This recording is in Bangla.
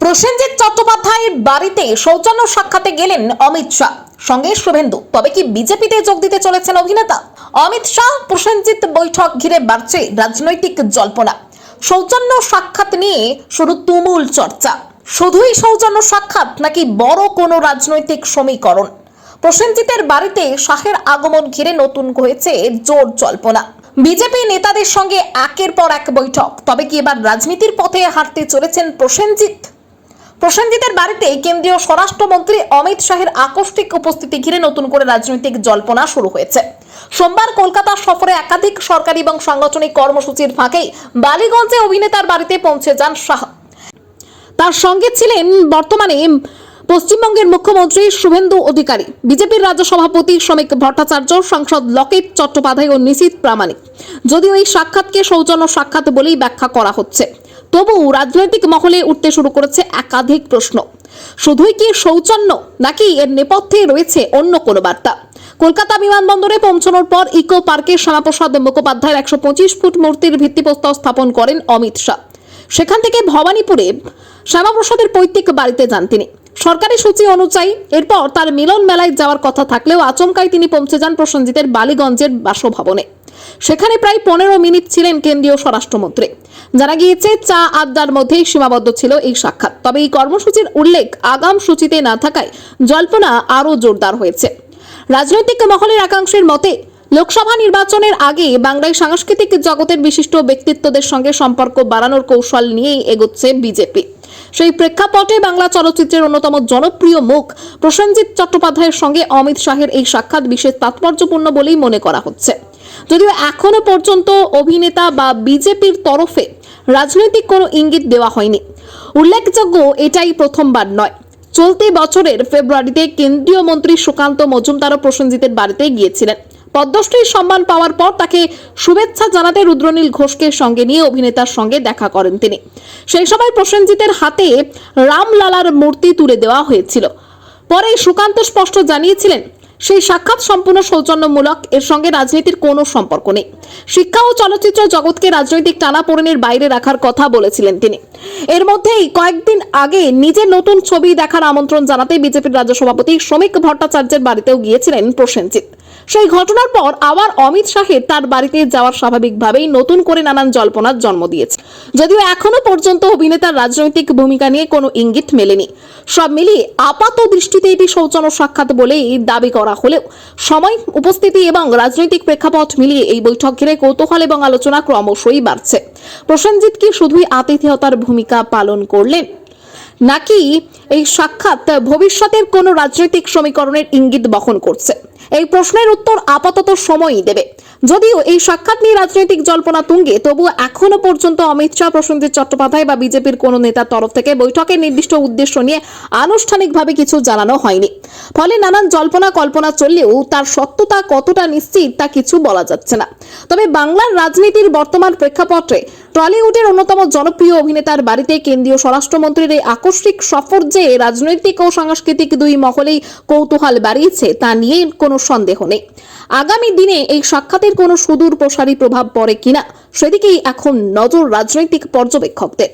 প্রসেনজিৎ চট্টোপাধ্যায়ের বাড়িতে সৌজন্য সাক্ষাতে গেলেন অমিত শাহ, সঙ্গে শুভেন্দু। তবে কি বিজেপিতে যোগ দিতে চলেছেন অভিনেতা? অমিত শাহ প্রসেনজিৎ বৈঠক ঘিরে বাড়ছে রাজনৈতিক জল্পনা। সৌজন্য সাক্ষাৎ নিয়ে শুরু তুমুল চর্চা। শুধুই সৌজন্য সাক্ষাৎ নাকি বড় কোনো রাজনৈতিক সমীকরণ? প্রসেনজিতের বাড়িতে শাহের আগমন ঘিরে নতুন হয়েছে জোর জল্পনা। বিজেপি নেতাদের সঙ্গে একের পর এক বৈঠক। তবে কি এবার রাজনীতির পথে হাঁটতে চলেছেন প্রসেনজিৎ? প্রসেনজিতের বাড়িতে কেন্দ্রীয় স্বরাষ্ট্রমন্ত্রী অমিত শাহের আকস্মিক উপস্থিতি ঘিরে নতুন করে রাজনৈতিক জল্পনা শুরু হয়েছে। সোমবার কলকাতা সফরে একাধিক সরকারি এবং সাংগঠনিক কর্মসূচির ফাঁকেই বালিগঞ্জে অভিনেতার বাড়িতে পৌঁছে যান শাহ। তার সঙ্গে ছিলেন বর্তমানে পশ্চিমবঙ্গের মুখ্যমন্ত্রী শুভেন্দু অধিকারী, বিজেপির রাজ্য সভাপতি শ্রমিক ভট্টাচার্য, সাংসদ লকেট চট্টোপাধ্যায় ও নিশীথ প্রামাণিক। যদিও এই সাক্ষাৎকে সৌজন্য সাক্ষাৎ বলেই ব্যাখ্যা করা হচ্ছে, তবু রাজনৈতিক মহলে উঠতে শুরু করেছে একাধিক প্রশ্ন। শুধুই কি সৌজন্য, নাকি এর নেপথ্যে রয়েছে অন্য কোনো বার্তা? কলকাতা বিমানবন্দরে পৌঁছানোর পর ইকো পার্কে শ্যামাপ্রসাদ মুখোপাধ্যায়ের 125 ফুট মূর্তির ভিত্তিপ্রস্তর স্থাপন করেন অমিত শাহ। সেখান থেকে ভবানীপুরে শ্যামাপ্রসাদের পৈতৃক বাড়িতে যান তিনি। সরকারি সূচি অনুযায়ী এরপর তার মিলন মেলায় যাওয়ার কথা থাকলেও আচমকাই তিনি পৌঁছে যান প্রসেনজিতের বালিগঞ্জের বাসভবনে। সেখানে প্রায় 15 মিনিট ছিলেন কেন্দ্রীয় স্বরাষ্ট্রমন্ত্রী। জানা গিয়েছে চা আড্ডার মধ্যেই সীমাবদ্ধ ছিল এই সাক্ষাৎ। তবে এই কর্মসূচির উল্লেখ আগাম সূচিতে না থাকায় জল্পনা আরও জোরদার হয়েছে। রাজনৈতিক মহলের একাংশের মতে লোকসভা নির্বাচনের আগে বাংলায় সাংস্কৃতিক জগতের বিশিষ্ট ব্যক্তিত্বদের সঙ্গে সম্পর্ক বাড়ানোর কৌশল নিয়েই এগোচ্ছে বিজেপি। সেই প্রেক্ষাপটে বাংলা চলচ্চিত্রের অন্যতম জনপ্রিয় মুখ প্রসেনজিৎ চট্টোপাধ্যায়ের সঙ্গে অমিত শাহের এই সাক্ষাৎ বিশেষ তাৎপর্যপূর্ণ বলেই মনে করা হচ্ছে। যদিও এখনো পর্যন্ত অভিনেতা বা বিজেপির তরফে রাজনৈতিক কোনো ইঙ্গিত দেওয়া হয়নি। উল্লেখযোগ্য, এটাই প্রথমবার নয়। চলতি বছরের ফেব্রুয়ারিতে কেন্দ্রীয় মন্ত্রী সুকান্ত মজুমদারও প্রসেনজিতের বাড়িতে গিয়েছিলেন। পদ্মশ্রীর সম্মান পাওয়ার পর তাকে শুভেচ্ছা জানাতে রুদ্রনীল ঘোষকে সঙ্গে নিয়ে অভিনেতার সঙ্গে দেখা করেন তিনি। সেই সময় প্রসেনজিতের হাতে রামলালার মূর্তি তুলে দেওয়া হয়েছিল। পরে সুকান্ত স্পষ্ট জানিয়েছিলেন সেই সাক্ষাৎ সম্পূর্ণ সৌজন্যমূলক, এর সঙ্গে রাজনীতির কোনো সম্পর্ক নেই। শিক্ষা ও চলচ্চিত্র জগৎকে রাজনৈতিক টানাপোড়েনের বাইরে রাখার কথা বলেছিলেন তিনি। এর মধ্যেই কয়েকদিন আগে নিজের নতুন ছবি দেখার আমন্ত্রণ জানাতে বিজেপির রাজ্য সভাপতি শ্রমিক ভট্টাচার্যের বাড়িতেও গিয়েছিলেন প্রসেনজিৎ। সেই ঘটনার পর আবার অমিত শাহের তার বাড়িতে যাওয়ার স্বাভাবিকভাবেই নতুন করে নানান জল্পনার জন্ম দিয়েছে। যদিও এখনো পর্যন্ত অভিনেতার রাজনৈতিক ভূমিকা নিয়ে কোনো ইঙ্গিত মেলেনি। সব মিলিয়ে আপাত দৃষ্টিতে এটি সৌজন্য সাক্ষাৎ বলেই দাবি করা হলেও সময়, উপস্থিতি এবং রাজনৈতিক প্রেক্ষাপট মিলিয়ে এই বৈঠক ঘিরে কৌতূহল এবং আলোচনা ক্রমশই বাড়ছে। প্রসেনজিৎ কি শুধুই আতিথেয়তার ভূমিকা পালন করলেন, নাকি এই সাক্ষাৎ ভবিষ্যতের কোনো রাজনৈতিক সমীকরণের ইঙ্গিত বহন করছে? এই প্রশ্নের উত্তর আপাতত সময়ই দেবে। যদিও এই সাক্ষাৎ নিয়ে রাজনৈতিক জল্পনা তুঙ্গে, তবুও এখনো পর্যন্ত অমিত শাহ, প্রসেনজিৎ চট্টোপাধ্যায় বা বিজেপির কোনো নেতার তরফ থেকে বৈঠকের নির্দিষ্ট উদ্দেশ্য নিয়ে আনুষ্ঠানিকভাবে কিছু জানানো হয়নি। ফলে নানান জল্পনা কল্পনা চললেও তার সত্যতা কতটা নিশ্চিত তা কিছু বলা যাচ্ছে না। তবে বাংলার রাজনীতির বর্তমান প্রেক্ষাপটে টলিউডের অন্যতম জনপ্রিয় অভিনেতার বাড়িতে কেন্দ্রীয় স্বরাষ্ট্রমন্ত্রীর এই আকস্মিক সফর যে রাজনৈতিক ও সাংস্কৃতিক দুই মহলেই কৌতূহল বাড়িয়েছে তা নিয়ে কোনো সন্দেহ নেই। আগামী দিনে এই সাক্ষাতের কোনো সুদূর প্রসারী প্রভাব পড়ে কিনা সেদিকেই এখন নজর রাজনৈতিক পর্যবেক্ষকদের।